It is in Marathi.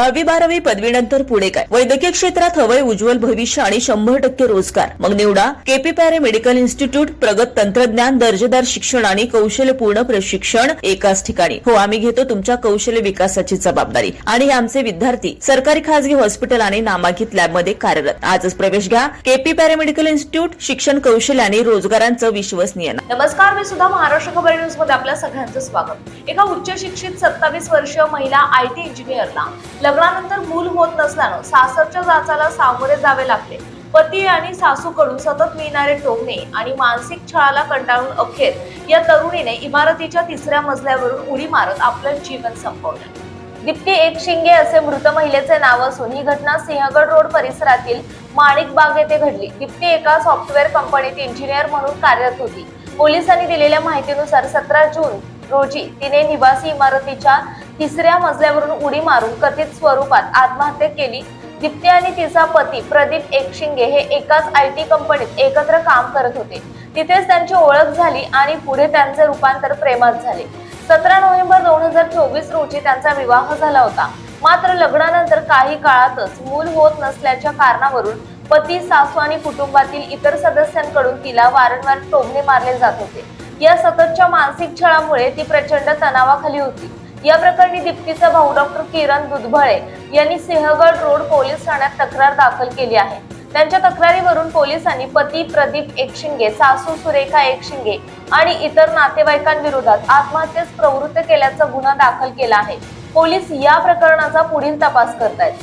10वी-12वी पदवीनंतर पुढे काय? वैद्यकीय क्षेत्रात हवंय उज्ज्वल भविष्य आणि 100% रोजगार. मग निवडा केपी पॅरे मेडिकल इन्स्टिट्यूट. प्रगत तंत्रज्ञान, दर्जेदार शिक्षण आणि कौशल्यपूर्ण प्रशिक्षण एकाच ठिकाणी. हो, आम्ही घेतो तुमच्या कौशल्य विकासाची जबाबदारी आणि हे आमचे विद्यार्थी सरकारी खासगी हॉस्पिटल आणि नामांकित लॅबमध्ये कार्यरत. आजच प्रवेश घ्या केपी पॅरे मेडिकल इन्स्टिट्यूट. शिक्षण, कौशल्य आणि रोजगारांचं विश्वसनीय. नमस्कार, मी सुद्धा महाराष्ट्र खबर न्यूज मध्ये आपल्या सगळ्यांचं स्वागत. एका उच्च शिक्षित 27 वर्षीय महिला IT इंजिनियरला लग्नानंतर मूल होत नसल्यानं सासरच्या जाचाला सामोरे जावे लागले. पती आणि सासूकडून सतत मिळणारे टोमणे आणि मानसिक छळाला कंटाळून अखेर या तरुणीने इमारतीच्या 3ऱ्या मजल्यावरून उडी मारत आपलं जीवन संपवलं. दीप्ती एकशिंगे असे मृत महिलेचे नाव असून ही घटना सिंहगड रोड परिसरातील माणिकबाग येथे घडली. दीप्ती एका सॉफ्टवेअर कंपनीत इंजिनियर म्हणून कार्यरत होती. पोलिसांनी दिलेल्या माहितीनुसार 17 जून रोजी तिने निवासी इमारतीच्या 3ऱ्या मजल्यावरून उडी मारून कथित स्वरूपात आत्महत्या केली. दीप्ती आणि तिचा पती प्रदीप एकशिंगे हे एकाच IT कंपनीत एकत्र काम करत होते. तिथेच त्यांची ओळख झाली आणि पुढे त्यांचे रूपांतर प्रेमात झाले. 17 नोव्हेंबर 2024 रोजी त्यांचा विवाह झाला होता. मात्र लग्नानंतर काही काळातच मूल होत नसल्याच्या कारणावरून पती, सासू आणि कुटुंबातील इतर सदस्यांकडून तिला वारंवार टोमणे मारले जात होते. या सततच्या मानसिक छळामुळे ती प्रचंड तणावाखाली होती. या प्रकरणी दीप्तीचा भाऊ डॉक्टर किरण दुधभळे यांनी सिंहगड रोड पोलीस ठाण्यात तक्रार दाखल केली आहे. त्यांच्या तक्रारीवरून पोलिसांनी पती प्रदीप एकशिंगे, सासू सुरेखा एकशिंगे आणि इतर नातेवाईकांविरोधात आत्महत्येस प्रवृत्त केल्याचा गुन्हा दाखल केला आहे. पोलीस या प्रकरणाचा पुढील तपास करतायत.